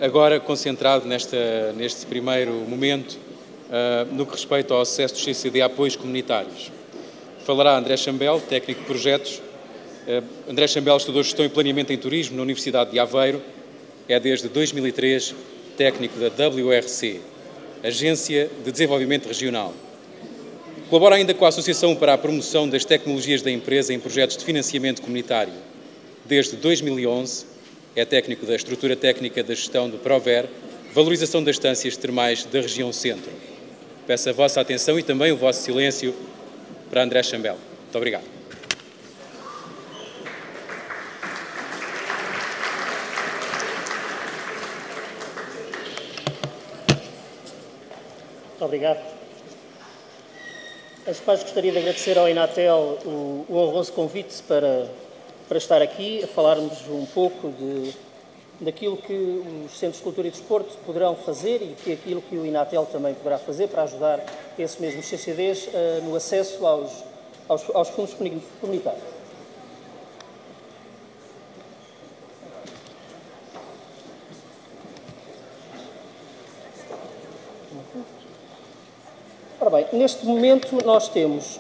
agora concentrado neste primeiro momento no que respeita ao acesso do CCD a apoios comunitários. Falará André Chambel, técnico de projetos. André Chambel estudou Gestão e Planeamento em Turismo na Universidade de Aveiro. É desde 2003 técnico da WRC, Agência de Desenvolvimento Regional. Colabora ainda com a Associação para a Promoção das Tecnologias da Empresa em projetos de financiamento comunitário. Desde 2011 é técnico da Estrutura Técnica da Gestão do Prover, Valorização das Estâncias Termais da Região Centro. Peço a vossa atenção e também o vosso silêncio para André Chambel. Muito obrigado. Muito obrigado. Antes de mais, gostaria de agradecer ao Inatel o honroso convite para estar aqui a falarmos um pouco daquilo que os Centros de Cultura e Desporto poderão fazer e aquilo que o Inatel também poderá fazer para ajudar esses mesmos CCDs no acesso aos fundos comunitários. Ora bem, neste momento nós estamos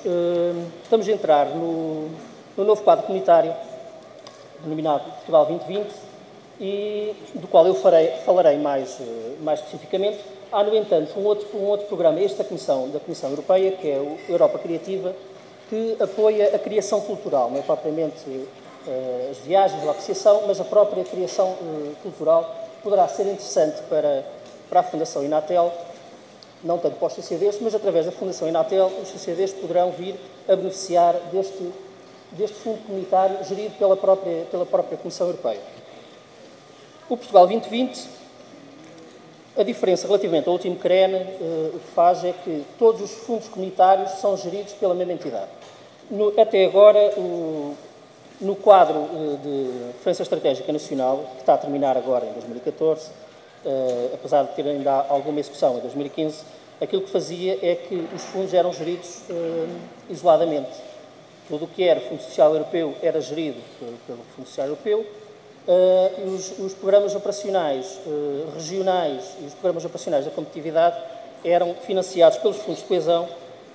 a entrar no novo quadro comunitário, denominado Portugal 2020, e do qual eu falarei mais especificamente. Há, no entanto, um outro programa, este da Comissão Europeia, que é o Europa Criativa, que apoia a criação cultural, não é propriamente as viagens ou a apreciação, mas a própria criação cultural poderá ser interessante para a Fundação Inatel, não tanto para os CCDs, mas através da Fundação Inatel os CCDs poderão vir a beneficiar deste fundo comunitário gerido pela própria Comissão Europeia. O Portugal 2020, a diferença relativamente ao último CREN, o que faz é que todos os fundos comunitários são geridos pela mesma entidade. Até agora, no quadro de Referência Estratégica Nacional, que está a terminar agora em 2014, apesar de ter ainda alguma execução em 2015, aquilo que fazia é que os fundos eram geridos isoladamente. Tudo o que era Fundo Social Europeu era gerido pelo Fundo Social Europeu, os programas operacionais regionais e os programas operacionais da competitividade eram financiados pelos fundos de coesão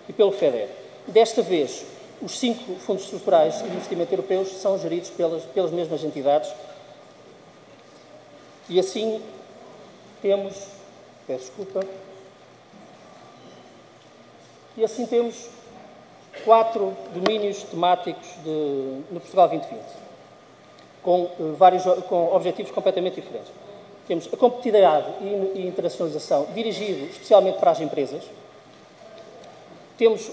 e pelo FEDER. Desta vez, os 5 fundos estruturais de investimento europeus são geridos pelas mesmas entidades e assim temos, peço desculpa, e assim temos 4 domínios temáticos no Portugal 2020, com objetivos completamente diferentes. Temos a competitividade e internacionalização, dirigido especialmente para as empresas. Temos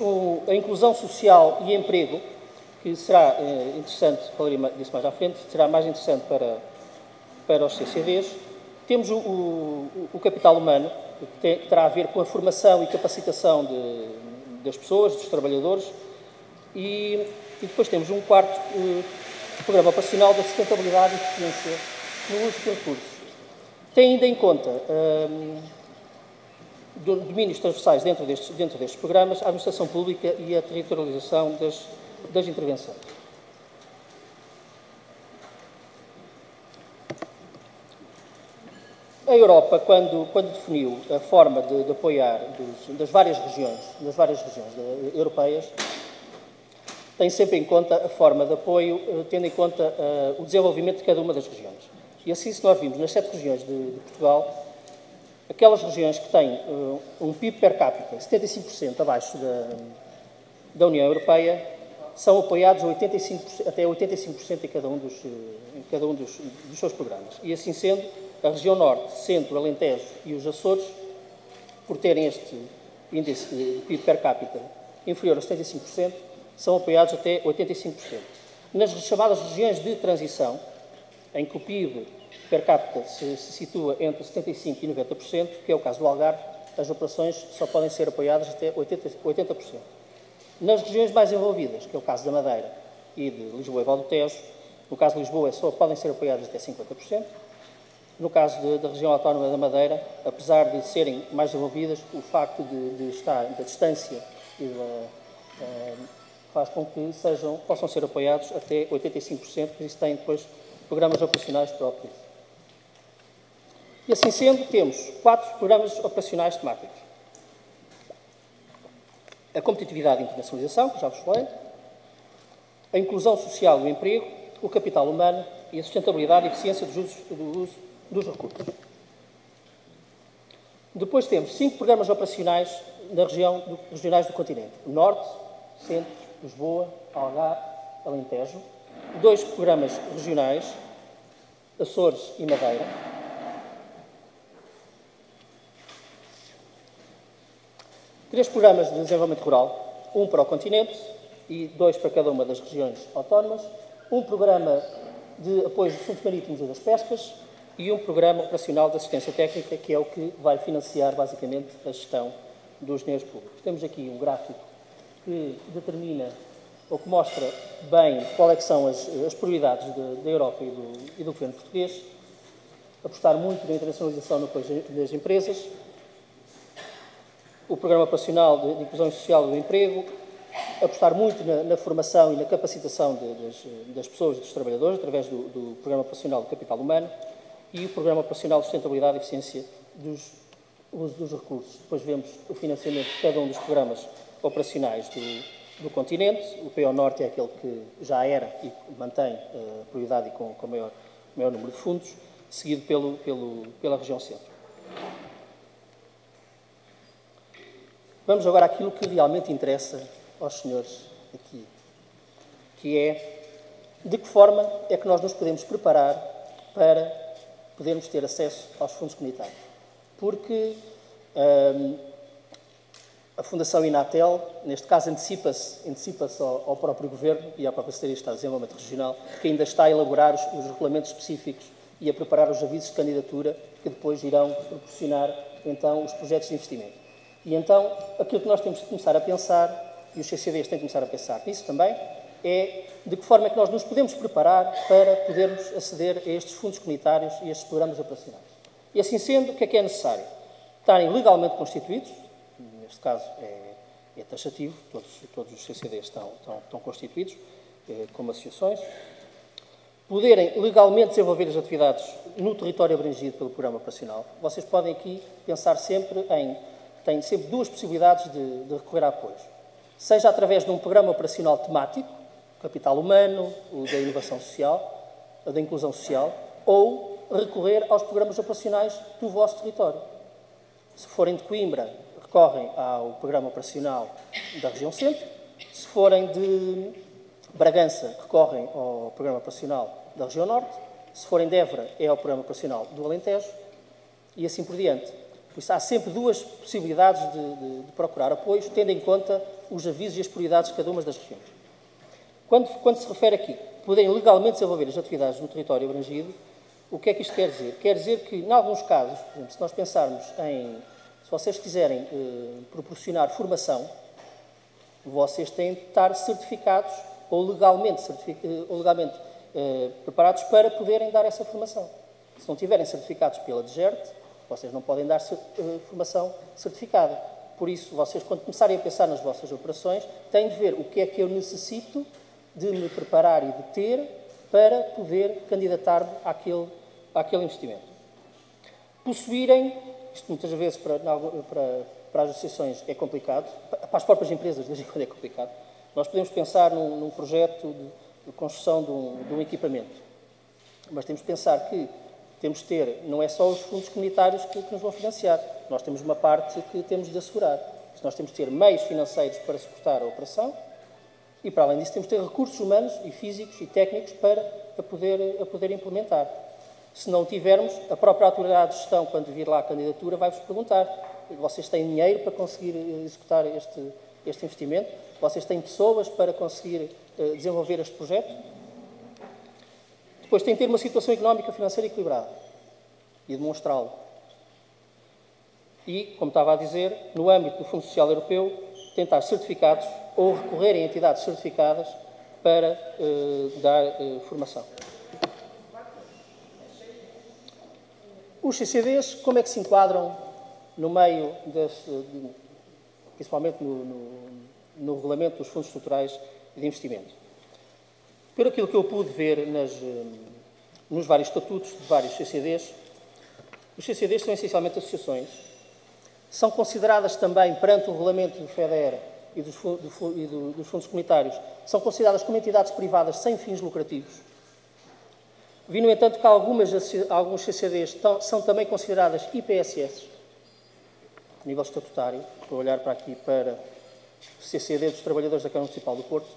a inclusão social e emprego, que será interessante, falarei disso mais à frente, será mais interessante para os CCDs. Temos o capital humano, que terá a ver com a formação e capacitação das pessoas, dos trabalhadores, e depois temos um quarto programa operacional da sustentabilidade e eficiência no uso de recursos. Tem ainda em conta domínios transversais dentro destes programas, a administração pública e a territorialização das intervenções. A Europa, quando definiu a forma de apoiar das várias regiões europeias, tem sempre em conta a forma de apoio, tendo em conta o desenvolvimento de cada uma das regiões. E assim, se nós vimos nas 7 regiões de Portugal, aquelas regiões que têm um PIB per capita 75% abaixo da União Europeia, são apoiados até 85% em cada um dos seus programas. E assim sendo, a região Norte, Centro, Alentejo e os Açores, por terem este índice de PIB per capita inferior a 75%, são apoiados até 85%. Nas chamadas regiões de transição, em que o PIB per capita se situa entre 75% e 90%, que é o caso do Algarve, as operações só podem ser apoiadas até 80%. Nas regiões mais envolvidas, que é o caso da Madeira e de Lisboa e Val do Tejo, no caso de Lisboa só podem ser apoiadas até 50%. No caso da região autónoma da Madeira, apesar de serem mais desenvolvidas, o facto de estar da distância faz com que possam ser apoiados até 85%, porque isso tem depois programas operacionais próprios. E assim sendo, temos 4 programas operacionais temáticos. A competitividade e internacionalização, que já vos falei, a inclusão social e o emprego, o capital humano e a sustentabilidade e eficiência do uso dos recursos. Depois temos 5 programas operacionais regionais do continente. Norte, Centro, Lisboa, Algarve, Alentejo. 2 programas regionais, Açores e Madeira. 3 programas de desenvolvimento rural, 1 para o continente e 2 para cada uma das regiões autónomas. 1 programa de apoio dos assuntos marítimos e das pescas e 1 programa operacional de assistência técnica, que é o que vai financiar, basicamente, a gestão dos dinheiros públicos. Temos aqui um gráfico que determina, ou que mostra bem quais é que são as prioridades da Europa e do governo português. Apostar muito na internacionalização no apoio das empresas, o Programa Operacional de Inclusão Social e do Emprego, apostar muito na formação e na capacitação das pessoas e dos trabalhadores, através do Programa Operacional do Capital Humano e o Programa Operacional de Sustentabilidade e Eficiência do uso dos recursos. Depois vemos o financiamento de cada um dos programas operacionais do continente. O PO Norte é aquele que já era e mantém prioridade e com maior número de fundos, seguido pela região centro. Vamos agora àquilo que realmente interessa aos senhores aqui, que é de que forma é que nós nos podemos preparar para podermos ter acesso aos fundos comunitários. Porque a Fundação Inatel, neste caso, antecipa-se ao próprio Governo e à própria Secretaria de Estado de Desenvolvimento Regional, que ainda está a elaborar os regulamentos específicos e a preparar os avisos de candidatura que depois irão proporcionar, então, os projetos de investimento. E então, aquilo que nós temos de começar a pensar, e os CCDs têm de começar a pensar nisso também, é de que forma é que nós nos podemos preparar para podermos aceder a estes fundos comunitários e a estes programas operacionais. E assim sendo, o que é necessário? Estarem legalmente constituídos, neste caso é taxativo, todos os CCDs estão constituídos como associações, poderem legalmente desenvolver as atividades no território abrangido pelo programa operacional. Vocês podem aqui pensar sempre têm sempre 2 possibilidades de recorrer a apoios. Seja através de um programa operacional temático, capital humano, o da inovação social, a da inclusão social, ou recorrer aos programas operacionais do vosso território. Se forem de Coimbra, recorrem ao programa operacional da região centro. Se forem de Bragança, recorrem ao programa operacional da região norte. Se forem de Évora, é ao programa operacional do Alentejo e assim por diante. Por isso, há sempre 2 possibilidades de procurar apoios, tendo em conta os avisos e as prioridades de cada uma das regiões. Quando se refere aqui, poderem legalmente desenvolver as atividades no território abrangido, o que é que isto quer dizer? Quer dizer que, em alguns casos, por exemplo, se nós pensarmos se vocês quiserem proporcionar formação, vocês têm de estar certificados ou legalmente preparados para poderem dar essa formação. Se não tiverem certificados pela DGERT, vocês não podem dar formação certificada. Por isso, vocês, quando começarem a pensar nas vossas operações, têm de ver o que é que eu necessito de me preparar e de ter para poder candidatar-me àquele investimento. Possuírem, isto muitas vezes para as associações é complicado, para as próprias empresas, de vez em quando é complicado. Nós podemos pensar num projeto de construção de um equipamento, mas temos de pensar que temos de ter, não é só os fundos comunitários que nos vão financiar, nós temos uma parte que temos de assegurar. Nós temos de ter meios financeiros para suportar a operação e, para além disso, temos de ter recursos humanos e físicos e técnicos para poder implementar. Se não tivermos, a própria autoridade de gestão, quando vir lá a candidatura, vai-vos perguntar: vocês têm dinheiro para conseguir executar este investimento? Vocês têm pessoas para conseguir desenvolver este projeto? Depois tem de ter uma situação económica financeira equilibrada e demonstrá-lo. E, como estava a dizer, no âmbito do Fundo Social Europeu, tentar certificados ou recorrer a entidades certificadas para dar formação. Os CCDs, como é que se enquadram no meio, principalmente no regulamento dos fundos estruturais de investimento? Por aquilo que eu pude ver nos vários estatutos de vários CCDs, Os CCDs são essencialmente associações, são consideradas também, perante o regulamento do FEDER e dos fundos comunitários, são consideradas como entidades privadas sem fins lucrativos. Vi, no entanto, que alguns CCDs são também consideradas IPSS, a nível estatutário. Estou a olhar para aqui para o CCD dos Trabalhadores da Câmara Municipal do Porto.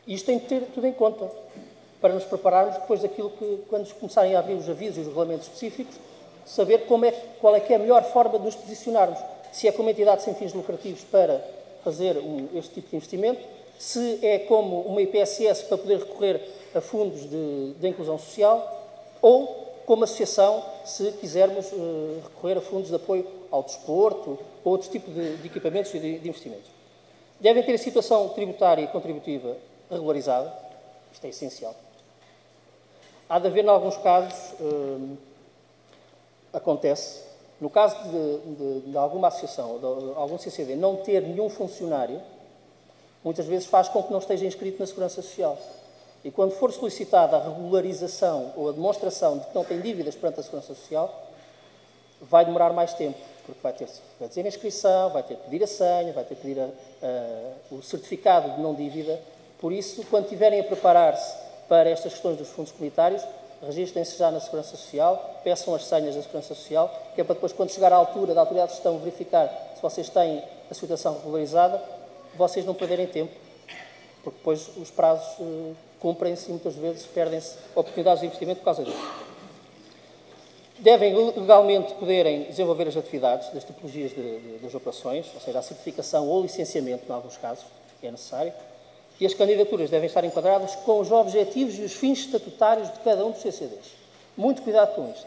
E isto tem de ter tudo em conta, para nos prepararmos depois daquilo que, quando começarem a abrir os avisos e os regulamentos específicos, saber qual é que é a melhor forma de nos posicionarmos. Se é como entidade sem fins lucrativos para fazer este tipo de investimento, se é como uma IPSS para poder recorrer a fundos de inclusão social, ou como associação, se quisermos recorrer a fundos de apoio ao desporto ou outro tipo de equipamentos e de investimentos. Devem ter a situação tributária e contributiva regularizada, isto é essencial. Há de haver, em alguns casos, acontece, no caso de alguma associação, de algum CCD, não ter nenhum funcionário, muitas vezes faz com que não esteja inscrito na Segurança Social. E quando for solicitada a regularização ou a demonstração de que não tem dívidas perante a Segurança Social, vai demorar mais tempo, porque vai dizer a inscrição, vai ter que pedir a senha, vai ter que pedir o certificado de não dívida. Por isso, quando tiverem a preparar-se para estas questões dos fundos comunitários, registrem-se já na Segurança Social, peçam as senhas da Segurança Social, que é para depois, quando chegar à altura da Autoridade de Gestão verificar se vocês têm a situação regularizada, vocês não perderem tempo, porque depois os prazos cumprem-se e muitas vezes perdem-se oportunidades de investimento por causa disso. Devem legalmente poderem desenvolver as atividades das tipologias das operações, ou seja, a certificação ou licenciamento, em alguns casos, que é necessário, e as candidaturas devem estar enquadradas com os objetivos e os fins estatutários de cada um dos CCDs. Muito cuidado com isto.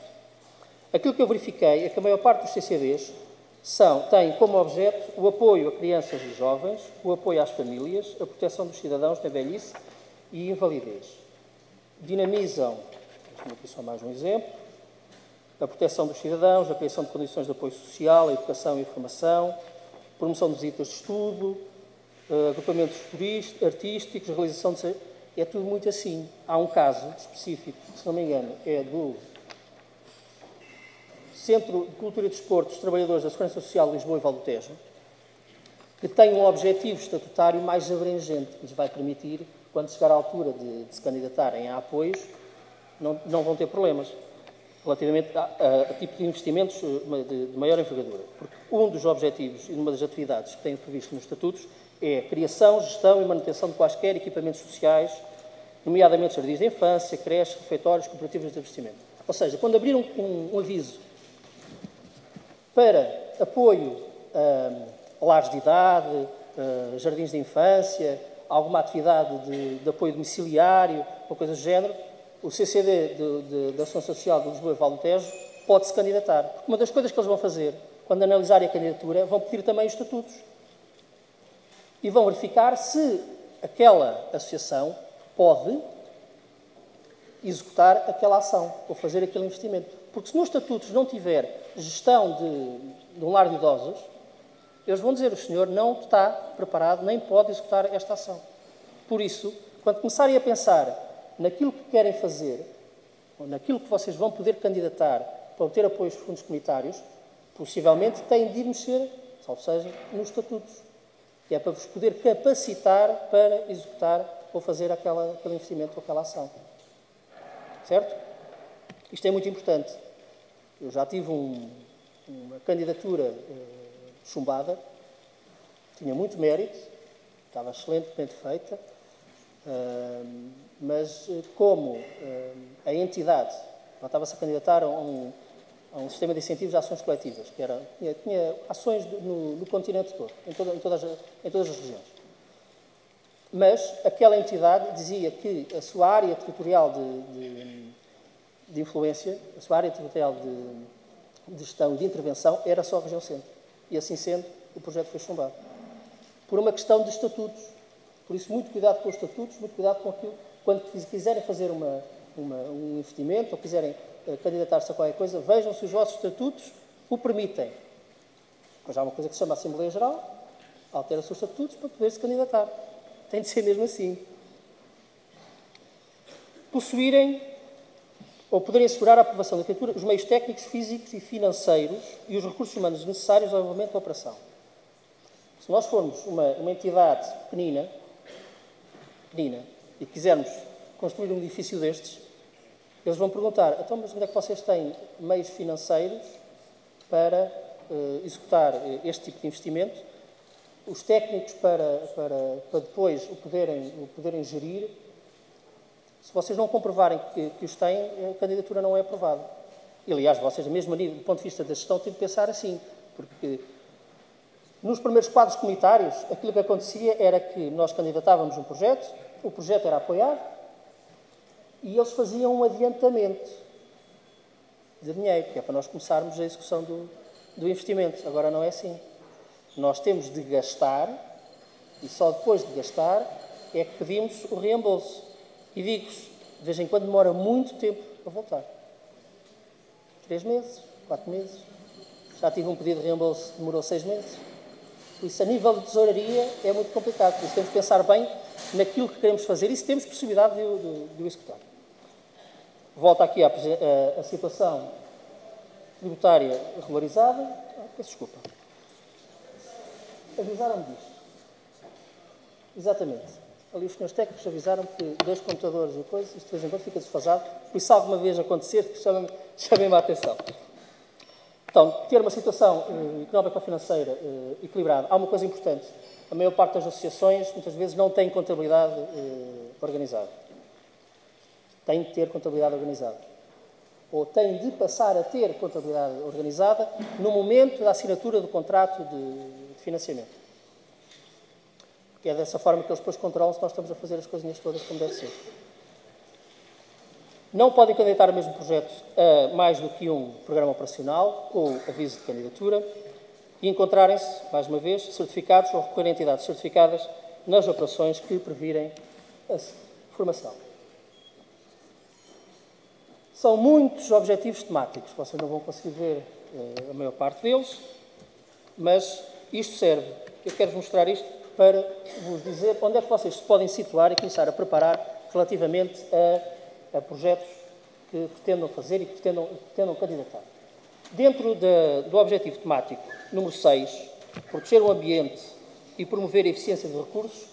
Aquilo que eu verifiquei é que a maior parte dos CCDs têm como objeto o apoio a crianças e jovens, o apoio às famílias, a proteção dos cidadãos na velhice e invalidez. Dinamizam, deixa-me aqui só mais um exemplo, a proteção dos cidadãos, a criação de condições de apoio social, a educação e a formação, promoção de visitas de estudo, agrupamentos artísticos, realização de... É tudo muito assim. Há um caso específico, se não me engano, é do Centro de Cultura e Desporto dos Trabalhadores da Segurança Social de Lisboa e Valdotejo, que tem um objetivo estatutário mais abrangente, que lhes vai permitir, quando chegar à altura de se candidatarem a apoios, não vão ter problemas relativamente a tipo de investimentos de maior envergadura. Porque um dos objetivos e uma das atividades que tem previsto nos estatutos é a criação, gestão e manutenção de quaisquer equipamentos sociais, nomeadamente jardins de infância, creches, refeitórios, cooperativas de investimento. Ou seja, quando abrir um aviso para apoio a lares de idade, jardins de infância, alguma atividade de apoio domiciliário, ou coisa do género, o CCD da Ação Social de Lisboa e Valdotejo pode-se candidatar. Porque uma das coisas que eles vão fazer, quando analisarem a candidatura, vão pedir também os estatutos. E vão verificar se aquela associação pode executar aquela ação, ou fazer aquele investimento. Porque se nos estatutos não tiver gestão de um lar de idosos, eles vão dizer, o senhor não está preparado, nem pode executar esta ação. Por isso, quando começarem a pensar naquilo que querem fazer, ou naquilo que vocês vão poder candidatar para obter apoios de fundos comunitários, possivelmente têm de ir mexer, ou seja, nos estatutos, que é para vos poder capacitar para executar ou fazer aquele investimento ou aquela ação. Certo? Isto é muito importante. Eu já tive uma candidatura chumbada, tinha muito mérito, estava excelentemente feita, mas como a entidade, ela estava-se a candidatar a um sistema de incentivos de ações coletivas, que tinha ações no continente todo, em todas as regiões. Mas aquela entidade dizia que a sua área territorial de influência, a sua área territorial de gestão e de intervenção era só a região centro. E assim sendo, o projeto foi chumbado. Por uma questão de estatutos. Por isso, muito cuidado com os estatutos, muito cuidado com aquilo. Quando quiserem fazer um investimento ou quiserem candidatar-se a qualquer coisa, vejam se os vossos estatutos o permitem. Mas há uma coisa que se chama Assembleia Geral, altera-se os estatutos para poder se candidatar. Tem de ser mesmo assim. Possuírem ou poderem assegurar a aprovação da candidatura os meios técnicos, físicos e financeiros e os recursos humanos necessários ao desenvolvimento da operação. Se nós formos uma entidade pequenina, e quisermos construir um edifício destes, eles vão perguntar, então, mas onde é que vocês têm meios financeiros para executar este tipo de investimento, os técnicos para depois o poderem gerir? Se vocês não comprovarem que os têm, a candidatura não é aprovada. E, aliás, vocês, mesmo do ponto de vista da gestão, têm de pensar assim, porque nos primeiros quadros comunitários, aquilo que acontecia era que nós candidatávamos um projeto, o projeto era apoiado e eles faziam um adiantamento de dinheiro, que é para nós começarmos a execução do investimento. Agora não é assim. Nós temos de gastar e só depois de gastar é que pedimos o reembolso. E digo-vos, de vez em quando demora muito tempo a voltar. 3 meses, 4 meses. Já tive um pedido de reembolso que demorou 6 meses. Por isso, a nível de tesouraria, é muito complicado. Por isso, temos de pensar bem naquilo que queremos fazer e se temos possibilidade de o executar. Volto aqui à situação tributária regularizada. Peço desculpa. Avisaram-me disto. Exatamente. Ali os senhores técnicos avisaram que 2 computadores e coisas, isto de vez em quando fica desfasado. Por isso, se alguma vez acontecer, chamem-me a atenção. Então, ter uma situação económico-financeira equilibrada. Há uma coisa importante. A maior parte das associações, muitas vezes, não tem contabilidade organizada. Tem de ter contabilidade organizada. Ou tem de passar a ter contabilidade organizada no momento da assinatura do contrato de financiamento. Porque é dessa forma que eles depois controlam se nós estamos a fazer as coisinhas todas como deve ser. Não podem candidatar o mesmo projeto a mais do que um programa operacional ou aviso de candidatura e encontrarem-se, mais uma vez, certificados ou recorrerem a entidades certificadas nas operações que previrem a formação. São muitos objetivos temáticos, vocês não vão conseguir ver a maior parte deles, mas isto serve, eu quero-vos mostrar isto para vos dizer onde é que vocês se podem situar e começar a preparar relativamente a projetos que pretendam fazer e que pretendam candidatar. Dentro do objetivo temático número 6, proteger o ambiente e promover a eficiência de recursos,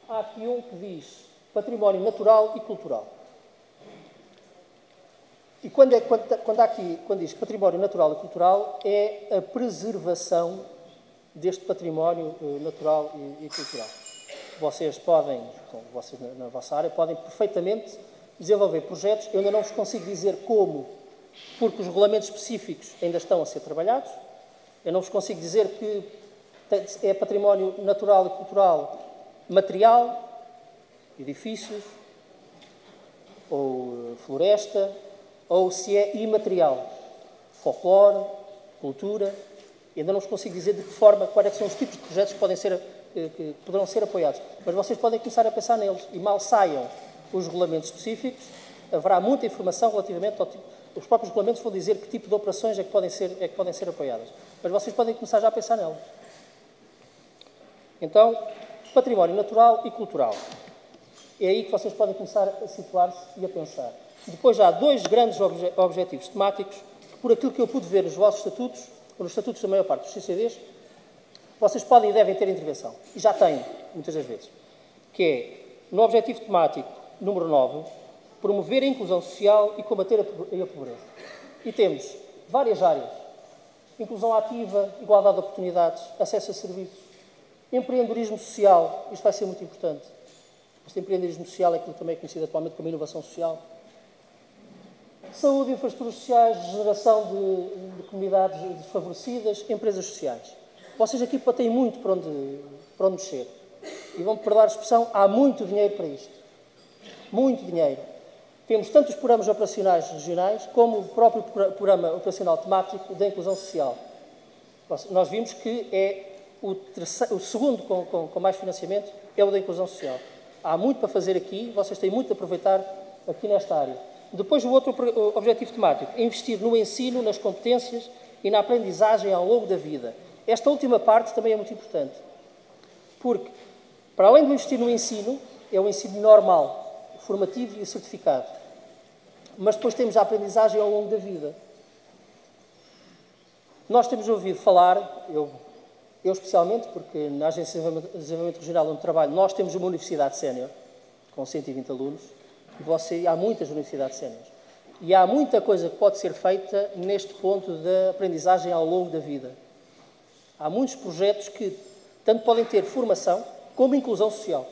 há aqui um que diz património natural e cultural. E quando diz património natural e cultural, é a preservação deste património natural e cultural. Vocês podem, vocês na vossa área, podem perfeitamente desenvolver projetos. Eu ainda não vos consigo dizer como, porque os regulamentos específicos ainda estão a ser trabalhados. Eu não vos consigo dizer que é património natural e cultural material, edifícios, ou floresta, ou se é imaterial, folclore, cultura. Eu ainda não vos consigo dizer de que forma, quais são os tipos de projetos que poderão ser apoiados. Mas vocês podem começar a pensar neles. E mal saiam os regulamentos específicos, haverá muita informação relativamente ao tipo. Os próprios regulamentos vão dizer que tipo de operações é que podem ser apoiadas. Mas vocês podem começar já a pensar nelas. Então, património natural e cultural. É aí que vocês podem começar a situar-se e a pensar. Depois já há 2 grandes objetivos temáticos, que por aquilo que eu pude ver nos vossos estatutos, ou nos estatutos da maior parte dos CCDs, vocês podem e devem ter intervenção. E já têm, muitas das vezes. Que é, no objetivo temático número 9, promover a inclusão social e combater a pobreza. E temos várias áreas. Inclusão ativa, igualdade de oportunidades, acesso a serviços, empreendedorismo social, isto vai ser muito importante. Este empreendedorismo social é aquilo que também é conhecido atualmente como inovação social. Saúde, infraestruturas sociais, geração de comunidades desfavorecidas, empresas sociais. Vocês aqui têm muito para onde mexer. E vão-me perdoar a expressão, há muito dinheiro para isto. Muito dinheiro. Temos tanto os programas operacionais regionais, como o próprio programa operacional temático da inclusão social. Nós vimos que é o segundo com mais financiamento é o da inclusão social. Há muito para fazer aqui, vocês têm muito a aproveitar aqui nesta área. Depois, o outro objetivo temático, investir no ensino, nas competências e na aprendizagem ao longo da vida. Esta última parte também é muito importante, porque, para além de investir no ensino, é o ensino normal, formativo e certificado. Mas depois temos a aprendizagem ao longo da vida. Nós temos ouvido falar, eu especialmente, porque na Agência de Desenvolvimento Regional onde trabalho, nós temos uma universidade sénior, com 120 alunos, e há muitas universidades séniores. E há muita coisa que pode ser feita neste ponto da aprendizagem ao longo da vida. Há muitos projetos que tanto podem ter formação como inclusão social.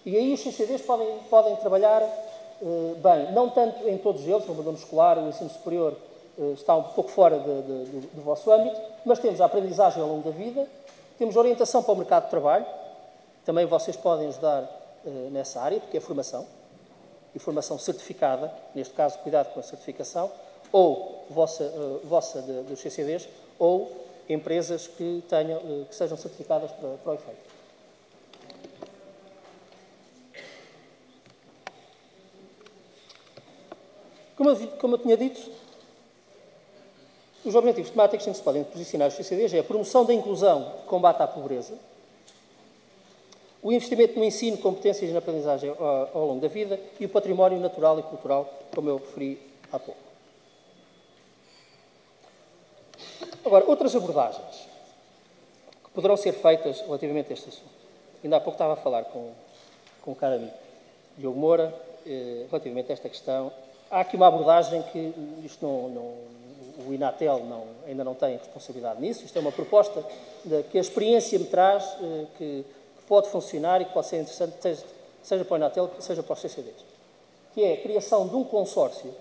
E aí os CCDs podem trabalhar bem, não tanto em todos eles, no abandono escolar, o ensino superior está um pouco fora do vosso âmbito, mas temos a aprendizagem ao longo da vida, temos orientação para o mercado de trabalho, também vocês podem ajudar nessa área, porque é formação, e formação certificada, neste caso, cuidado com a certificação, ou vossa dos CCDs, ou empresas que sejam certificadas para o efeito. Como eu tinha dito, os objetivos temáticos em que se podem posicionar os CCDs é a promoção da inclusão e combate à pobreza, o investimento no ensino, competências e na aprendizagem ao longo da vida e o património natural e cultural, como eu referi há pouco. Agora, outras abordagens que poderão ser feitas relativamente a este assunto. Ainda há pouco estava a falar com o caro amigo Diogo Moura, relativamente a esta questão. Há aqui uma abordagem que o Inatel ainda não tem responsabilidade nisso. Isto é uma proposta que a experiência me traz, que pode funcionar e que pode ser interessante, seja para o Inatel, seja para os CCDs, que é a criação de um consórcio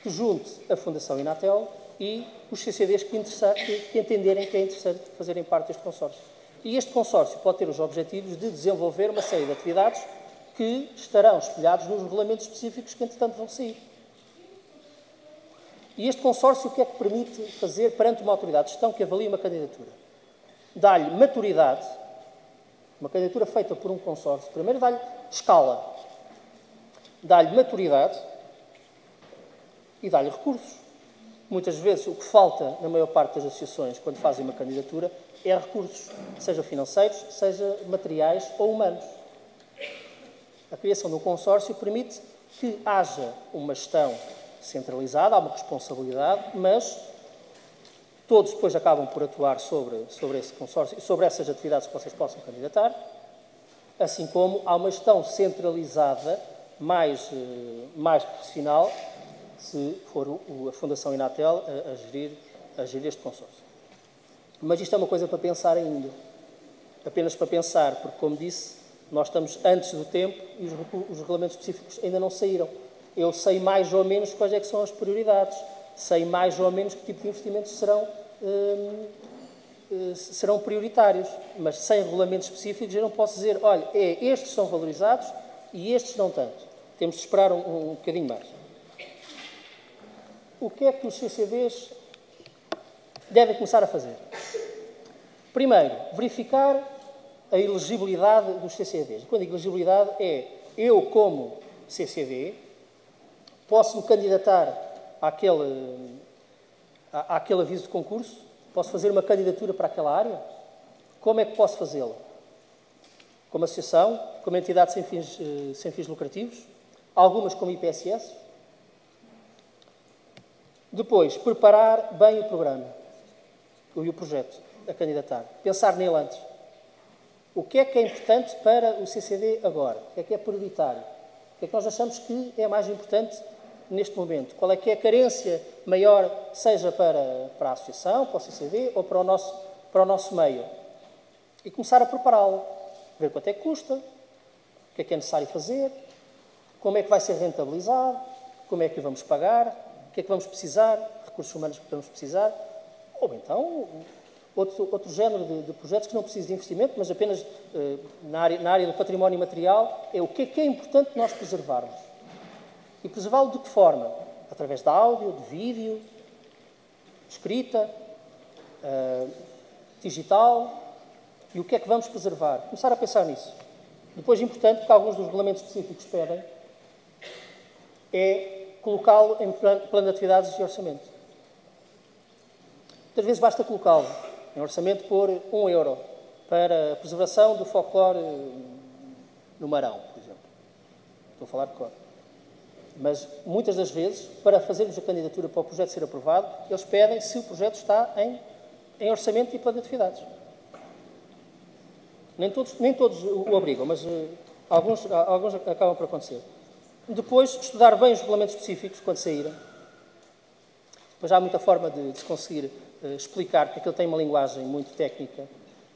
que junte a Fundação Inatel e os CCDs que entenderem que é interessante fazerem parte deste consórcio. E este consórcio pode ter os objetivos de desenvolver uma série de atividades que estarão espelhados nos regulamentos específicos que, entretanto, vão sair. E este consórcio o que é que permite fazer perante uma autoridade de gestão que avalie uma candidatura? Dá-lhe maturidade, uma candidatura feita por um consórcio, primeiro dá-lhe escala, dá-lhe maturidade e dá-lhe recursos. Muitas vezes o que falta na maior parte das associações quando fazem uma candidatura é recursos, seja financeiros, seja materiais ou humanos. A criação de um consórcio permite que haja uma gestão centralizada, há uma responsabilidade, mas todos depois acabam por atuar sobre esse consórcio e sobre essas atividades que vocês possam candidatar, assim como há uma gestão centralizada mais profissional, se for a Fundação Inatel a gerir este consórcio. Mas isto é uma coisa para pensar ainda, apenas para pensar, porque, como disse, nós estamos antes do tempo e os regulamentos específicos ainda não saíram. Eu sei mais ou menos quais é que são as prioridades, sei mais ou menos que tipo de investimentos serão prioritários, mas sem regulamentos específicos eu não posso dizer, olha, estes são valorizados e estes não tanto. Temos de esperar um bocadinho mais. O que é que os CCDs devem começar a fazer? Primeiro, verificar a elegibilidade dos CCDs. Quando digo elegibilidade eu, como CCD, posso-me candidatar àquele aviso de concurso? Posso fazer uma candidatura para aquela área? Como é que posso fazê-la? Como associação? Como entidade sem fins lucrativos? Algumas como IPSS? Depois, preparar bem o programa e o projeto a candidatar. Pensar nele antes. O que é importante para o CCD agora? O que é prioritário? O que é que nós achamos que é mais importante neste momento? Qual é que é a carência maior, seja para a associação, para o CCD ou para o nosso meio? E começar a prepará-lo. Ver quanto é que custa, o que é necessário fazer, como é que vai ser rentabilizado, como é que o vamos pagar, o que é que vamos precisar, recursos humanos que vamos precisar, ou então outro género de projetos que não precisam de investimento, mas apenas na área do património material, é o que é importante nós preservarmos. E preservá-lo de que forma? Através de áudio, de vídeo, de escrita, digital. E o que é que vamos preservar? Começar a pensar nisso. Depois, importante, porque alguns dos regulamentos específicos pedem, é colocá-lo em plano de atividades e orçamento. Muitas vezes basta colocá-lo em orçamento por €1 para a preservação do folclore no Marão, por exemplo. Estou a falar de cor. Mas, muitas das vezes, para fazermos a candidatura para o projeto ser aprovado, eles pedem se o projeto está em orçamento e plano de atividades. Nem todos o obrigam, mas alguns acabam por acontecer. Depois, estudar bem os regulamentos específicos quando saírem. Depois há muita forma de se conseguir explicar, porque aquilo tem uma linguagem muito técnica,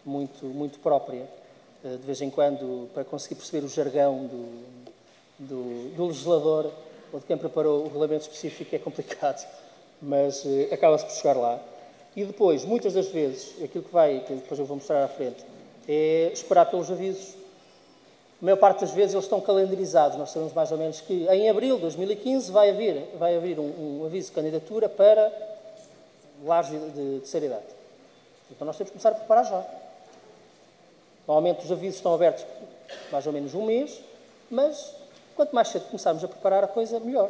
muito própria, de vez em quando, para conseguir perceber o jargão do legislador ou de quem preparou o regulamento específico é complicado, mas acaba-se por chegar lá. E depois, muitas das vezes, aquilo que depois eu vou mostrar à frente, é esperar pelos avisos. A maior parte das vezes eles estão calendarizados. Nós sabemos mais ou menos que em abril de 2015 vai haver um aviso de candidatura para lares de terceira idade. Então nós temos que começar a preparar já. Normalmente os avisos estão abertos mais ou menos um mês, mas quanto mais cedo começarmos a preparar a coisa, melhor.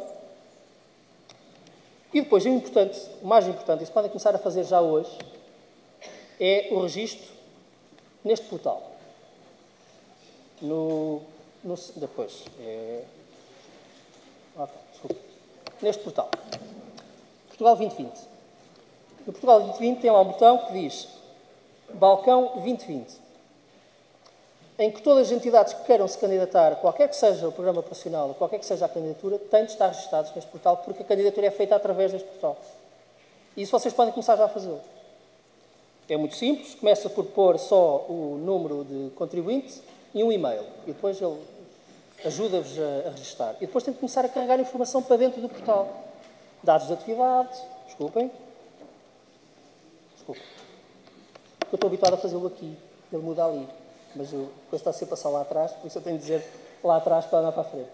E depois, o mais importante, isso podem começar a fazer já hoje, é o registro neste portal. Neste portal. Portugal 2020. No Portugal 2020 tem lá um botão que diz Balcão 2020. Em que todas as entidades que queiram se candidatar, qualquer que seja o programa operacional, qualquer que seja a candidatura, têm de estar registados neste portal, porque a candidatura é feita através deste portal. E isso vocês podem começar já a fazê-lo. É muito simples, começa por pôr só o número de contribuinte e um e-mail. E depois ele ajuda-vos a registar. E depois tem de começar a carregar informação para dentro do portal. Dados de atividade, desculpem. Porque eu estou habituado a fazê-lo aqui. Ele muda ali. Mas a coisa está sempre a passar lá atrás, por isso eu tenho de dizer lá atrás para andar para a frente.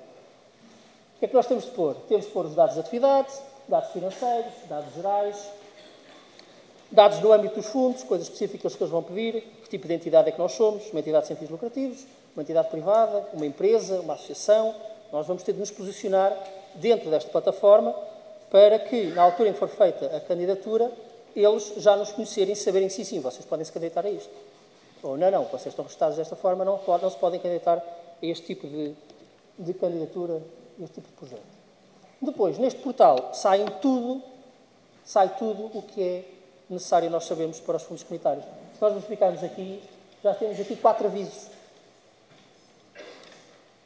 O que é que nós temos de pôr? Temos de pôr os dados de atividade, dados financeiros, dados gerais, dados no âmbito dos fundos, coisas específicas que eles vão pedir, que tipo de entidade é que nós somos, uma entidade sem fins lucrativos, uma entidade privada, uma empresa, uma associação. Nós vamos ter de nos posicionar dentro desta plataforma para que, na altura em que for feita a candidatura, eles já nos conhecerem e saberem se sim, vocês podem se candidatar a isto. Ou não, vocês estão registados desta forma, não se podem candidatar a este tipo de candidatura, a este tipo de projeto. Depois, neste portal, sai tudo o que é necessário nós sabermos para os fundos comunitários. Se nós verificarmos aqui, já temos aqui 4 avisos.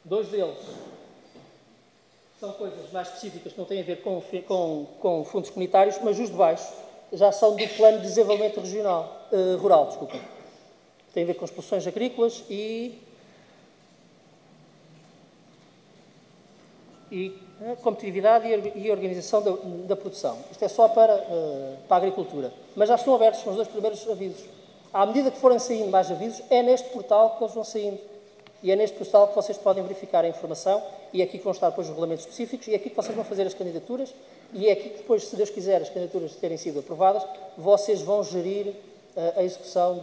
2 deles são coisas mais específicas que não têm a ver com fundos comunitários, mas os de baixo já são do Plano de Desenvolvimento Rural, desculpa. Tem a ver com explorações agrícolas e competitividade e organização da produção. Isto é só para a agricultura. Mas já estão abertos os 2 primeiros avisos. À medida que forem saindo mais avisos, é neste portal que eles vão saindo. E é neste portal que vocês podem verificar a informação e é aqui que vão estar depois os regulamentos específicos e é aqui que vocês vão fazer as candidaturas e é aqui que depois, se Deus quiser, as candidaturas terem sido aprovadas, vocês vão gerir a execução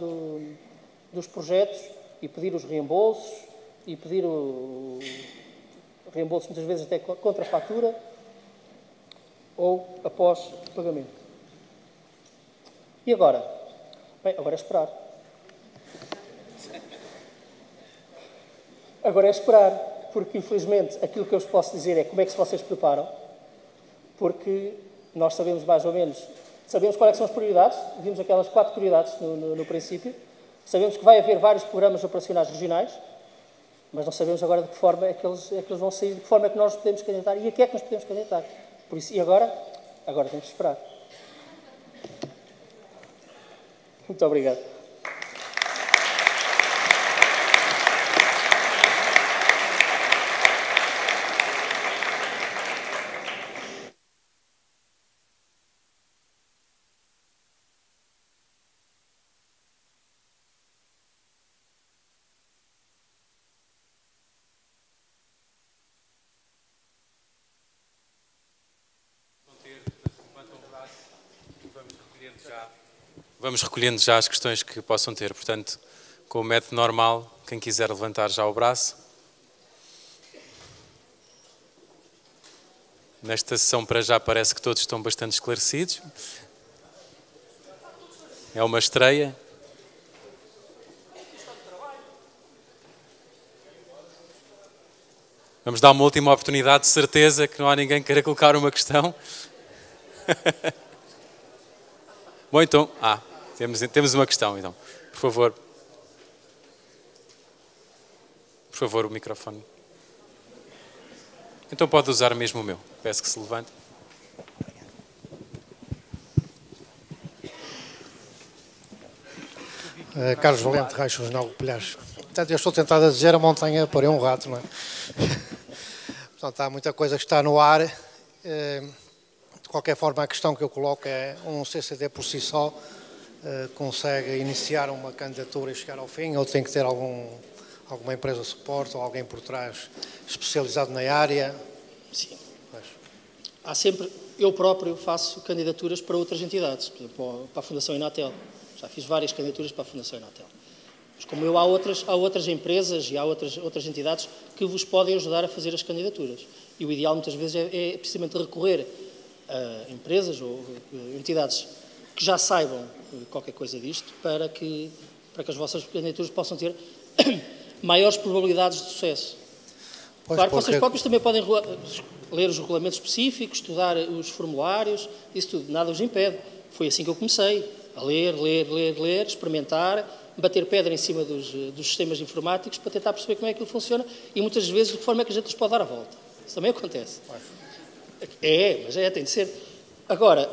dos projetos e pedir os reembolsos e pedir o reembolso muitas vezes até contra a fatura ou após o pagamento. E agora? Bem, agora é esperar. Agora é esperar, porque infelizmente aquilo que eu vos posso dizer é como é que vocês se preparam, porque nós sabemos mais ou menos, sabemos quais são as prioridades, vimos aquelas 4 prioridades no princípio. Sabemos que vai haver vários programas operacionais regionais, mas não sabemos agora de que forma é que eles vão sair, de que forma é que nós podemos candidatar e a que é que nós podemos candidatar. Por isso, e agora temos de esperar. Muito obrigado. Vamos recolhendo já as questões que possam ter. Portanto, com o método normal, quem quiser levantar já o braço. Nesta sessão, para já, parece que todos estão bastante esclarecidos. É uma estreia. Vamos dar uma última oportunidade, de certeza que não há ninguém que queira colocar uma questão. Bom, então, temos uma questão, então. Por favor. Por favor, o microfone. Então pode usar mesmo o meu. Peço que se levante. Carlos Valente, Raio Jornal de Pilhares. Portanto, eu estou tentado a dizer a montanha porém um rato, não é? Portanto, há muita coisa que está no ar. De qualquer forma, a questão que eu coloco é um CCD por si só consegue iniciar uma candidatura e chegar ao fim, ou tem que ter alguma empresa de suporte ou alguém por trás especializado na área? Sim. Há sempre, eu próprio faço candidaturas para outras entidades, por exemplo, para a Fundação Inatel. Já fiz várias candidaturas para a Fundação Inatel. Mas como eu, há outras empresas e há outras entidades que vos podem ajudar a fazer as candidaturas. E o ideal, muitas vezes, é precisamente recorrer a empresas ou entidades que já saibam qualquer coisa disto para que as vossas candidaturas possam ter maiores probabilidades de sucesso. Pois, claro que vocês próprios também podem ler os regulamentos específicos, estudar os formulários, isso tudo, nada os impede. Foi assim que eu comecei, a ler, experimentar, bater pedra em cima dos sistemas informáticos para tentar perceber como é que aquilo funciona e muitas vezes de que forma é que a gente os pode dar a volta. Isso também acontece. Mas tem de ser. Agora,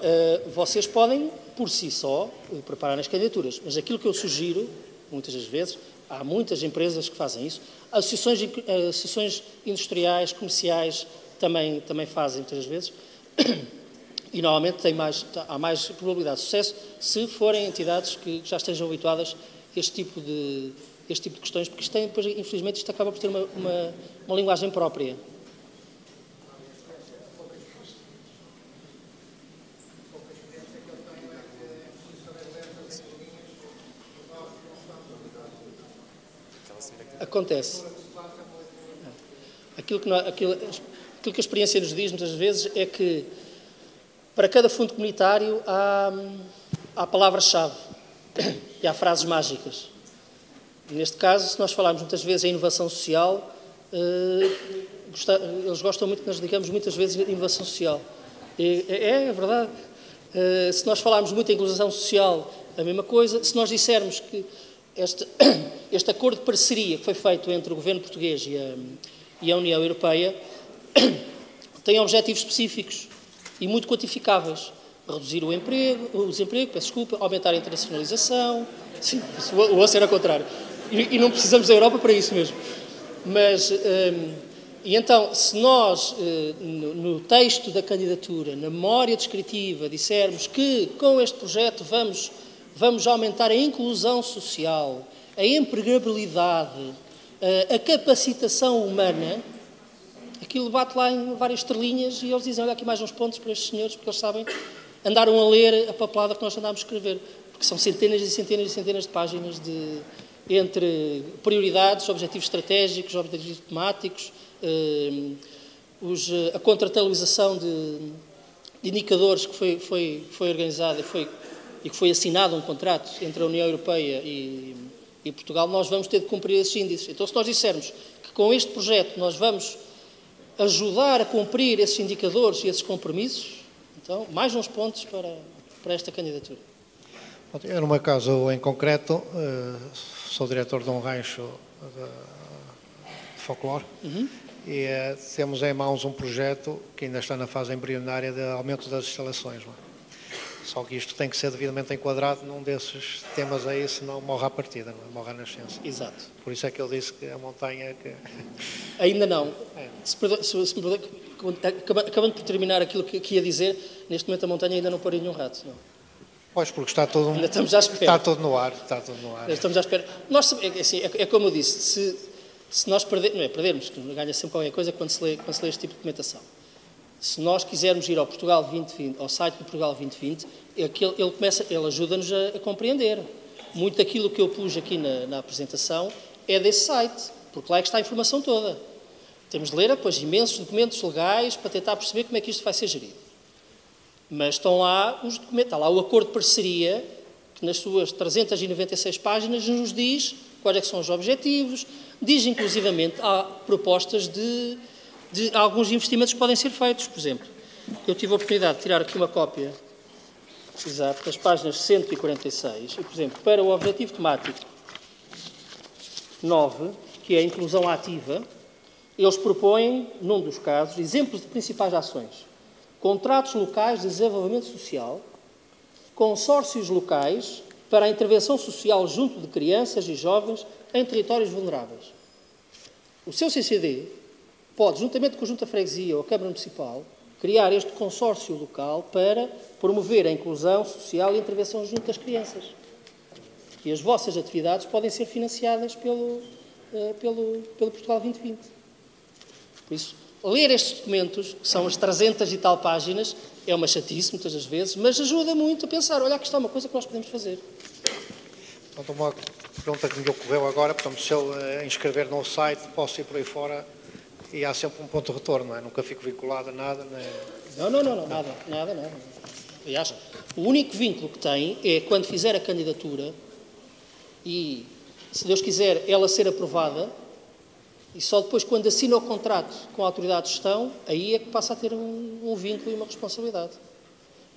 vocês podem, por si só, preparar as candidaturas, mas aquilo que eu sugiro, muitas das vezes, há muitas empresas que fazem isso, associações industriais, comerciais, também fazem muitas das vezes, e normalmente há mais probabilidade de sucesso se forem entidades que já estejam habituadas a este tipo de questões, porque isto tem, depois, infelizmente, isto acaba por ter uma linguagem própria. Acontece. Aquilo que a experiência nos diz, muitas vezes, é que para cada fundo comunitário há palavras-chave e há frases mágicas. Neste caso, se nós falarmos muitas vezes em inovação social, eles gostam muito que nós digamos muitas vezes inovação social. É verdade. Se nós falarmos muito em inclusão social, a mesma coisa. Se nós dissermos que este acordo de parceria que foi feito entre o governo português e a União Europeia tem objetivos específicos e muito quantificáveis. Reduzir o desemprego, aumentar a internacionalização. Sim, o osso era ao contrário. E não precisamos da Europa para isso mesmo. Mas, e então, se nós, no texto da candidatura, na memória descritiva, dissermos que com este projeto vamos aumentar a inclusão social, a empregabilidade, a capacitação humana, aquilo bate lá em várias estrelinhas e eles dizem, olha aqui mais uns pontos para estes senhores, porque eles sabem, andaram a ler a papelada que nós andámos a escrever, porque são centenas e centenas e centenas de páginas entre prioridades, objetivos estratégicos, objetivos temáticos, a contratualização de indicadores que foi organizada e que foi assinado um contrato entre a União Europeia e Portugal, nós vamos ter de cumprir esses índices. Então, se nós dissermos que com este projeto nós vamos ajudar a cumprir esses indicadores e esses compromissos, então, mais uns pontos para esta candidatura. Eu, no meu caso em concreto, sou diretor de um rancho de folclore e temos em mãos um projeto que ainda está na fase embrionária de aumento das instalações. Não é? Só que isto tem que ser devidamente enquadrado num desses temas aí, senão morre à partida, não é? Morre à nascença. Exato. Por isso é que eu disse que a montanha é que... Ainda não. Acabando por terminar aquilo que ia dizer, neste momento a montanha ainda não pariu nenhum rato. Não. Pois, porque está tudo, ainda estamos à espera. Está tudo no ar. Estamos à espera. É como eu disse, se nós perdermos, que ganha sempre qualquer coisa quando se lê este tipo de documentação. Se nós quisermos ir ao Portugal 2020, ao site do Portugal 2020, ele ajuda-nos a compreender. Muito daquilo que eu pus aqui na apresentação é desse site, porque lá é que está a informação toda. Temos de ler, depois, imensos documentos legais para tentar perceber como é que isto vai ser gerido. Mas estão lá os documentos, está lá o acordo de parceria, que nas suas 396 páginas nos diz quais é que são os objetivos, diz inclusivamente, há propostas de de alguns investimentos que podem ser feitos. Por exemplo, eu tive a oportunidade de tirar aqui uma cópia, exato, das páginas 146, e, por exemplo, para o objetivo temático 9, que é a inclusão ativa, eles propõem, num dos casos, exemplos de principais ações: contratos locais de desenvolvimento social, consórcios locais para a intervenção social junto de crianças e jovens em territórios vulneráveis. O seu CCD pode, juntamente com a Junta de Freguesia ou a Câmara Municipal, criar este consórcio local para promover a inclusão social e a intervenção junto das crianças. E as vossas atividades podem ser financiadas pelo Portugal 2020. Por isso, ler estes documentos, que são as 300 e tal páginas, é uma chatice muitas das vezes, mas ajuda muito a pensar, olha, aqui está uma coisa que nós podemos fazer. Então, uma pergunta que me ocorreu agora, portanto, se eu inscrever no site, posso ir por aí fora e há sempre um ponto de retorno, não é? Nunca fico vinculado a nada, não é? Não, nada. Aliás, o único vínculo que tem é quando fizer a candidatura e, se Deus quiser, ela ser aprovada, e só depois, quando assina o contrato com a autoridade de gestão, aí é que passa a ter um vínculo e uma responsabilidade.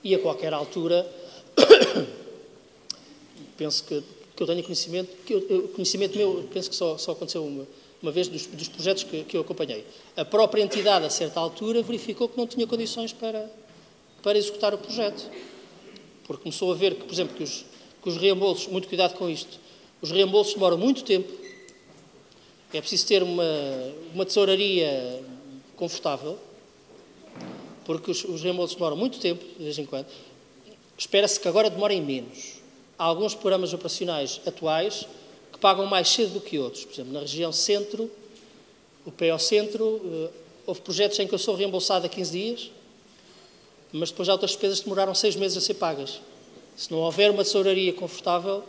E a qualquer altura, penso que eu tenho conhecimento meu, penso que só aconteceu uma vez dos projetos que eu acompanhei. A própria entidade, a certa altura, verificou que não tinha condições para executar o projeto. Porque começou a ver que, por exemplo, que os reembolsos, muito cuidado com isto, os reembolsos demoram muito tempo. É preciso ter uma tesouraria confortável, porque os reembolsos demoram muito tempo, de vez em quando. Espera-se que agora demorem menos. Há alguns programas operacionais atuais que pagam mais cedo do que outros. Por exemplo, na região centro, o PO Centro, houve projetos em que eu sou reembolsado a 15 dias, mas depois há outras despesas que demoraram 6 meses a ser pagas. Se não houver uma tesouraria confortável,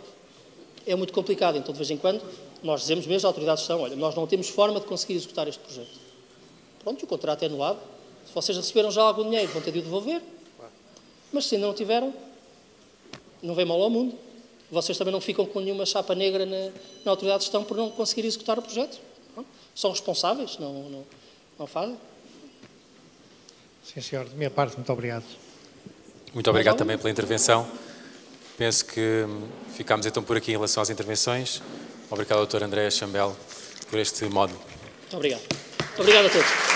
é muito complicado. Então, de vez em quando, nós dizemos mesmo à autoridade de gestão, olha, nós não temos forma de conseguir executar este projeto. Pronto, o contrato é anulado. Se vocês receberam já algum dinheiro, vão ter de o devolver. Mas se ainda não tiveram, não vem mal ao mundo. Vocês também não ficam com nenhuma chapa negra na autoridade de gestão por não conseguir executar o projeto. Pronto. São responsáveis, não fazem. Sim, senhor. De minha parte, muito obrigado. Muito obrigado também pela intervenção. Penso que ficámos então por aqui em relação às intervenções. Obrigado ao Dr. André Chambel por este módulo. Muito obrigado. Muito obrigado a todos.